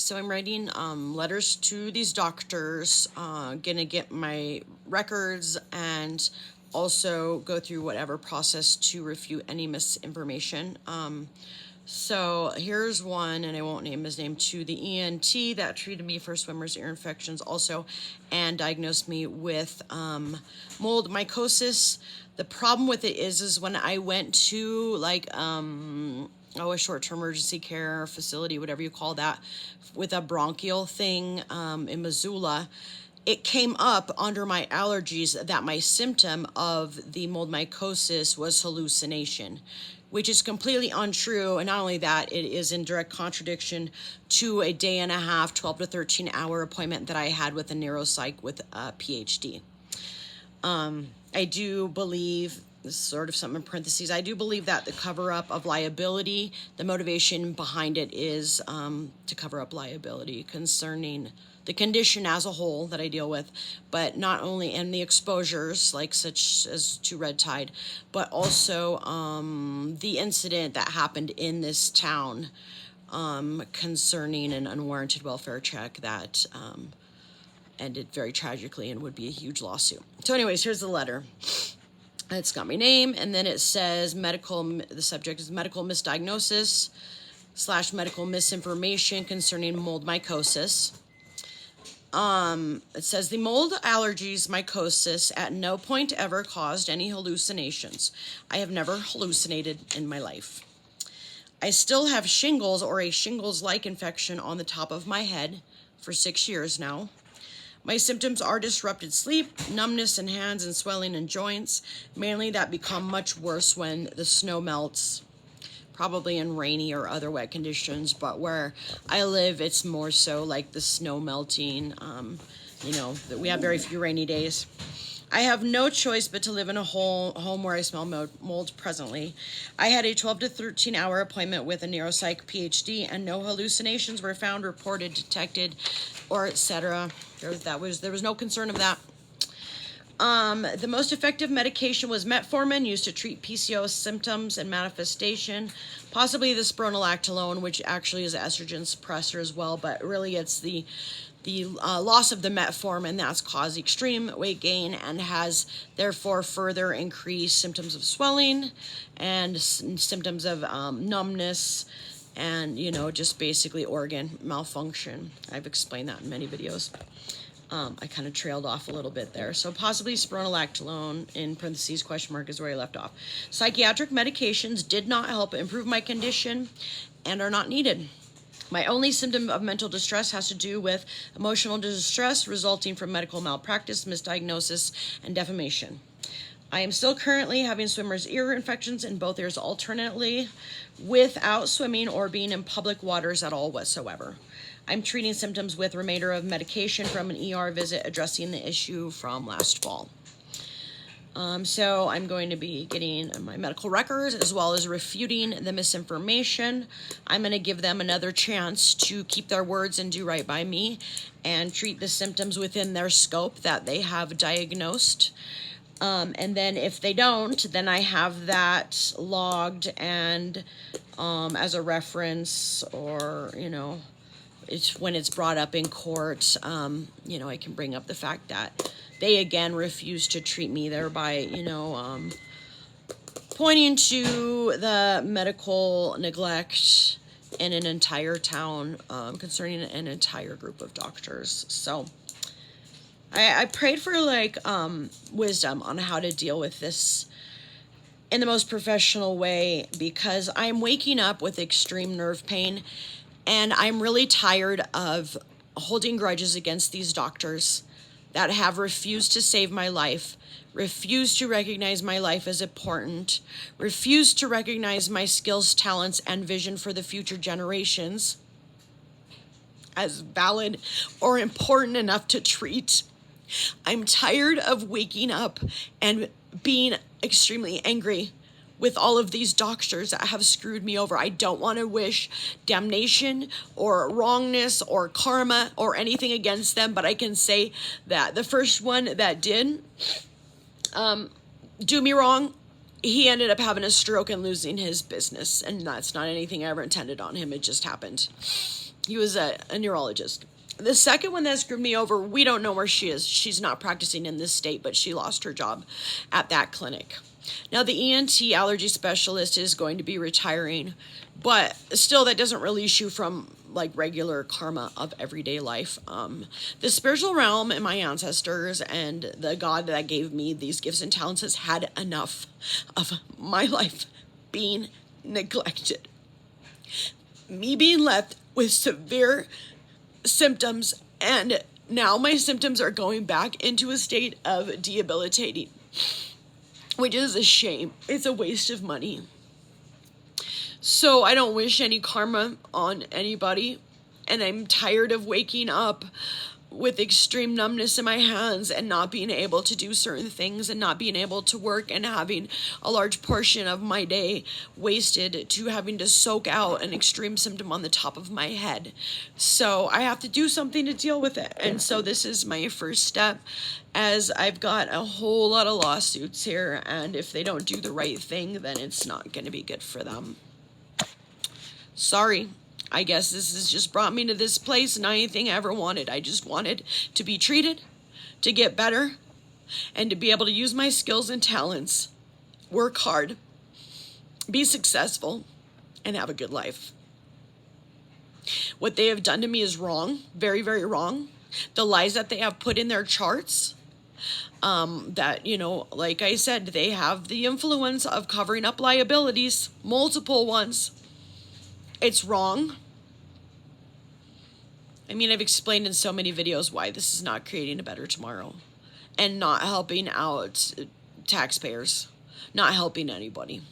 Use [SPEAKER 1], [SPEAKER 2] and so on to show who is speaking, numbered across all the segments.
[SPEAKER 1] So I'm writing letters to these doctors, gonna get my records and also go through whatever process to refute any misinformation. So here's one, and I won't name his name, to the ENT that treated me for swimmer's ear infections also and diagnosed me with mold mycosis. The problem with it is when I went to a short-term emergency care facility, whatever you call that, with a bronchial thing in Missoula, it came up under my allergies that my symptom of the mold mycosis was hallucination, which is completely untrue. And not only that, it is in direct contradiction to a day and a half, 12 to 13 hour appointment that I had with a neuropsych with a PhD. I do believe, this is sort of something in parentheses, I do believe that the cover-up of liability, the motivation behind it is to cover up liability concerning the condition as a whole that I deal with, but not only in the exposures, like such as to red tide, but also the incident that happened in this town concerning an unwarranted welfare check that ended very tragically and would be a huge lawsuit. So anyways, here's the letter. It's got my name, and then it says the subject is medical misdiagnosis / medical misinformation concerning mold mycosis. It says the mold allergies mycosis at no point ever caused any hallucinations. I have never hallucinated in my life. I still have shingles or a shingles-like infection on the top of my head for 6 years now. My symptoms are disrupted sleep, numbness in hands, and swelling in joints, mainly that become much worse when the snow melts, probably in rainy or other wet conditions, but where I live, it's more so like the snow melting, that we have very few rainy days. I have no choice but to live in a home where I smell mold presently. I had a 12 to 13 hour appointment with a neuropsych PhD, and no hallucinations were found, reported, detected, or etc. There was no concern of that. The most effective medication was metformin, used to treat PCOS symptoms and manifestation, possibly the spironolactone, which actually is an estrogen suppressor as well, but really it's the loss of the metformin that's caused extreme weight gain and has therefore further increased symptoms of swelling and symptoms of numbness and, just basically organ malfunction. I've explained that in many videos. I kind of trailed off a little bit there. So possibly spironolactone, in parentheses, question mark, is where I left off. Psychiatric medications did not help improve my condition and are not needed. My only symptom of mental distress has to do with emotional distress resulting from medical malpractice, misdiagnosis, and defamation. I am still currently having swimmer's ear infections in both ears alternately without swimming or being in public waters at all whatsoever. I'm treating symptoms with remainder of medication from an ER visit addressing the issue from last fall. So I'm going to be getting my medical records as well as refuting the misinformation. I'm going to give them another chance to keep their words and do right by me and treat the symptoms within their scope that they have diagnosed. And then if they don't, then I have that logged and as a reference, or, it's when it's brought up in court, I can bring up the fact that they again refuse to treat me, thereby, pointing to the medical neglect in an entire town concerning an entire group of doctors. So I prayed for wisdom on how to deal with this in the most professional way, because I'm waking up with extreme nerve pain and I'm really tired of holding grudges against these doctors that have refused to save my life, refused to recognize my life as important, refused to recognize my skills, talents, and vision for the future generations as valid or important enough to treat. I'm tired of waking up and being extremely angry with all of these doctors that have screwed me over. I don't want to wish damnation or wrongness or karma or anything against them, but I can say that the first one that did do me wrong, he ended up having a stroke and losing his business, and that's not anything I ever intended on him. It just happened. He was a neurologist. The second one that screwed me over, we don't know where she is. She's not practicing in this state, but she lost her job at that clinic. Now, the ENT allergy specialist is going to be retiring, but still, that doesn't release you from like regular karma of everyday life. The spiritual realm and my ancestors and the God that gave me these gifts and talents has had enough of my life being neglected. Me being left with severe symptoms, and now my symptoms are going back into a state of debilitating, which is a shame. It's a waste of money. So I don't wish any karma on anybody, and I'm tired of waking up with extreme numbness in my hands and not being able to do certain things and not being able to work and having a large portion of my day wasted to having to soak out an extreme symptom on the top of my head. So I have to do something to deal with it. And so this is my first step, as I've got a whole lot of lawsuits here, and if they don't do the right thing, then it's not going to be good for them. Sorry. I guess this has just brought me to this place, not anything I ever wanted. I just wanted to be treated, to get better, and to be able to use my skills and talents, work hard, be successful, and have a good life. What they have done to me is wrong, very, very wrong. The lies that they have put in their charts, that, you know, like I said, they have the influence of covering up liabilities, multiple ones. It's wrong. I mean, I've explained in so many videos why this is not creating a better tomorrow and not helping out taxpayers, not helping anybody,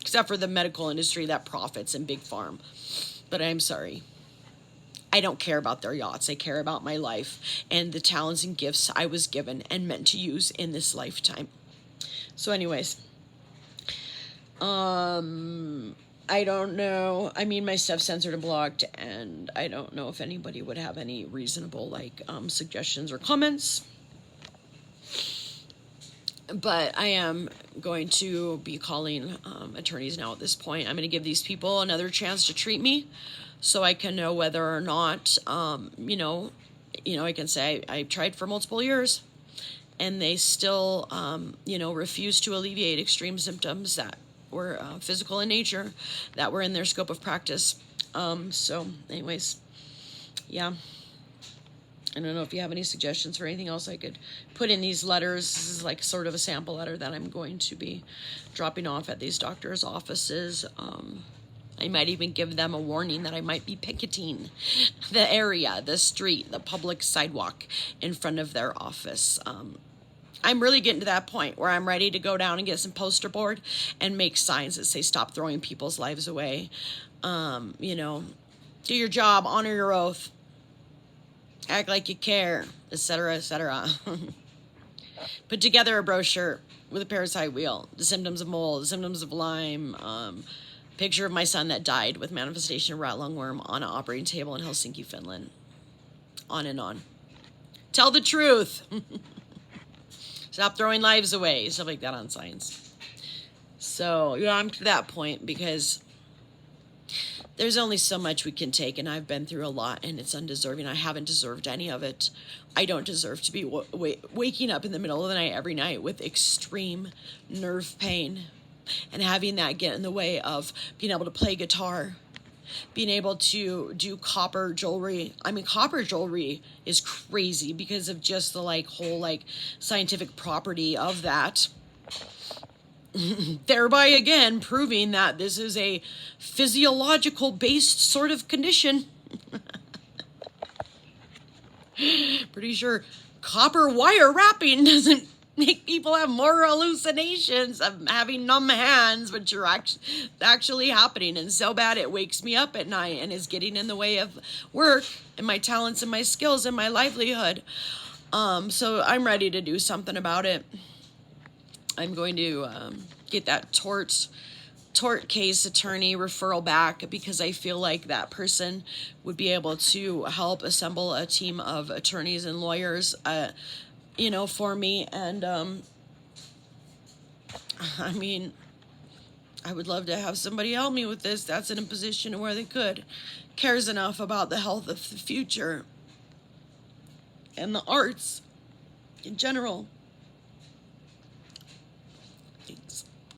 [SPEAKER 1] except for the medical industry that profits and big farm. But I'm sorry. I don't care about their yachts. I care about my life and the talents and gifts I was given and meant to use in this lifetime. So anyways, I don't know. I mean, my stuff's censored and blocked, and I don't know if anybody would have any reasonable, like, suggestions or comments. But I am going to be calling attorneys now at this point. I'm going to give these people another chance to treat me so I can know whether or not, you know, I can say I tried for multiple years, and they still, you know, refuse to alleviate extreme symptoms that were physical in nature, that were in their scope of practice. So anyways, yeah. I don't know if you have any suggestions for anything else I could put in these letters. This is like sort of a sample letter that I'm going to be dropping off at these doctors' offices. I might even give them a warning that I might be picketing the area, the street, the public sidewalk in front of their office. I'm really getting to that point where I'm ready to go down and get some poster board and make signs that say stop throwing people's lives away. You know, do your job, honor your oath, act like you care, etc., etc. Put together a brochure with a parasite wheel, the symptoms of mold, the symptoms of Lyme, picture of my son that died with manifestation of rat lungworm on an operating table in Helsinki, Finland. On and on. Tell the truth. Stop throwing lives away, stuff like that on signs. So, you know, I'm to that point because there's only so much we can take, and I've been through a lot, and it's undeserving. I haven't deserved any of it. I don't deserve to be waking up in the middle of the night every night with extreme nerve pain and having that get in the way of being able to play guitar, being able to do copper jewelry. I mean, copper jewelry is crazy because of just the whole scientific property of that. Thereby again proving that this is a physiological based sort of condition. Pretty sure copper wire wrapping doesn't make people have more hallucinations of having numb hands, but you're actually happening, and so bad it wakes me up at night and is getting in the way of work and my talents and my skills and my livelihood. So I'm ready to do something about it. I'm going to get that tort case attorney referral back because I feel like that person would be able to help assemble a team of attorneys and lawyers, for me. And I mean, I would love to have somebody help me with this that's in a position where they could, cares enough about the health of the future and the arts in general